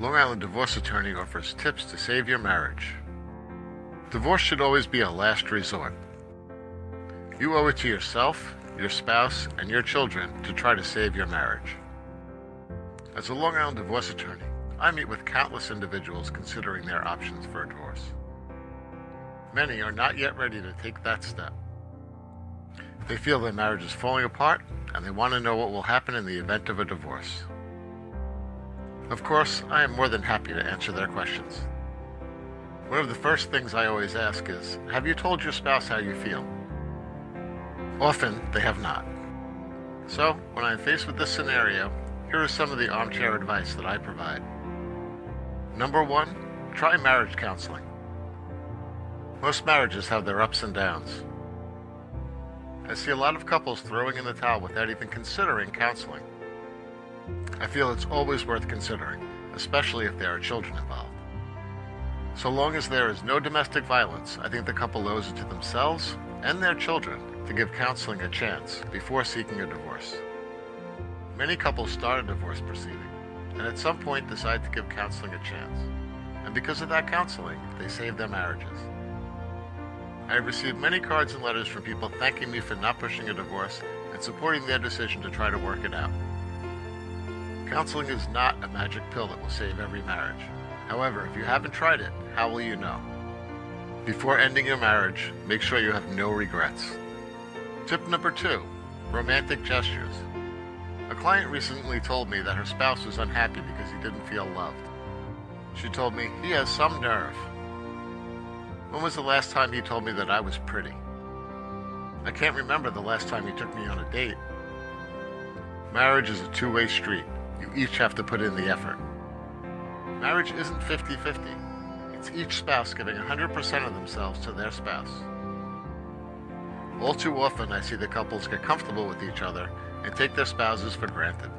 Long Island Divorce Attorney offers tips to save your marriage. Divorce should always be a last resort. You owe it to yourself, your spouse, and your children to try to save your marriage. As a Long Island divorce attorney, I meet with countless individuals considering their options for a divorce. Many are not yet ready to take that step. They feel their marriage is falling apart, and they want to know what will happen in the event of a divorce. Of course, I am more than happy to answer their questions. One of the first things I always ask is, have you told your spouse how you feel? Often, they have not. So, when I'm faced with this scenario, here is some of the armchair advice that I provide. Number 1, try marriage counseling. Most marriages have their ups and downs. I see a lot of couples throwing in the towel without even considering counseling. I feel it's always worth considering, especially if there are children involved. So long as there is no domestic violence, I think the couple owes it to themselves and their children to give counseling a chance before seeking a divorce. Many couples start a divorce proceeding, and at some point decide to give counseling a chance. And because of that counseling, they save their marriages. I have received many cards and letters from people thanking me for not pushing a divorce and supporting their decision to try to work it out. Counseling is not a magic pill that will save every marriage. However, if you haven't tried it, how will you know? Before ending your marriage, make sure you have no regrets. Tip number 2, romantic gestures. A client recently told me that her spouse was unhappy because he didn't feel loved. She told me, he has some nerve. When was the last time he told me that I was pretty? I can't remember the last time he took me on a date. Marriage is a two-way street. You each have to put in the effort. Marriage isn't 50-50. It's each spouse giving 100% of themselves to their spouse. All too often, I see the couples get comfortable with each other and take their spouses for granted.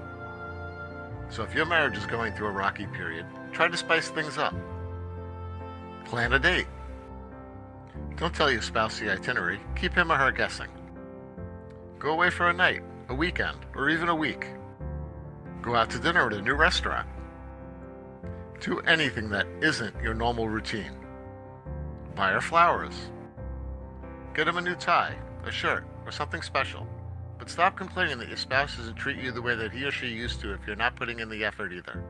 So if your marriage is going through a rocky period, try to spice things up. Plan a date. Don't tell your spouse the itinerary. Keep him or her guessing. Go away for a night, a weekend, or even a week. Go out to dinner at a new restaurant. Do anything that isn't your normal routine. Buy her flowers. Get him a new tie, a shirt, or something special. But stop complaining that your spouse doesn't treat you the way that he or she used to if you're not putting in the effort either.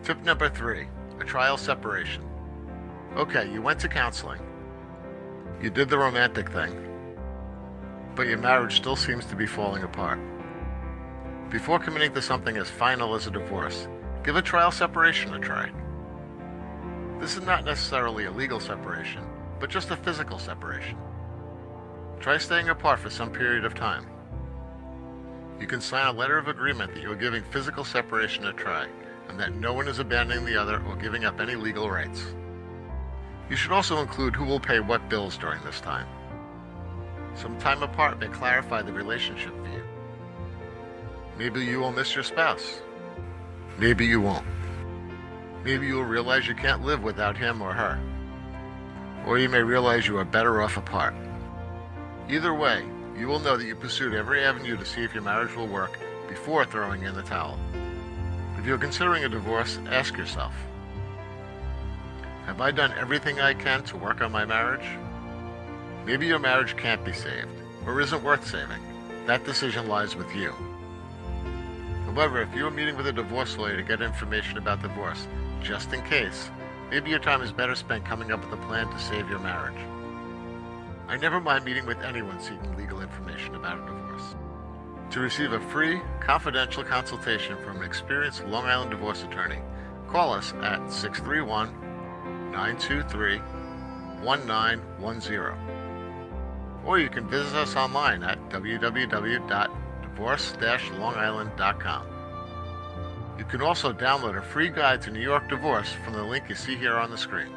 Tip number 3, a trial separation. Okay, you went to counseling. You did the romantic thing. But your marriage still seems to be falling apart. Before committing to something as final as a divorce, give a trial separation a try. This is not necessarily a legal separation, but just a physical separation. Try staying apart for some period of time. You can sign a letter of agreement that you are giving physical separation a try, and that no one is abandoning the other or giving up any legal rights. You should also include who will pay what bills during this time. Some time apart may clarify the relationship for you. Maybe you will miss your spouse. Maybe you won't. Maybe you will realize you can't live without him or her. Or you may realize you are better off apart. Either way, you will know that you pursued every avenue to see if your marriage will work before throwing in the towel. If you're considering a divorce, ask yourself, have I done everything I can to work on my marriage? Maybe your marriage can't be saved, or isn't worth saving. That decision lies with you. However, if you are meeting with a divorce lawyer to get information about divorce, just in case, maybe your time is better spent coming up with a plan to save your marriage. I never mind meeting with anyone seeking legal information about a divorce. To receive a free, confidential consultation from an experienced Long Island divorce attorney, call us at 631-923-1910. Or you can visit us online at www.divorce-longisland.com. You can also download a free guide to New York divorce from the link you see here on the screen.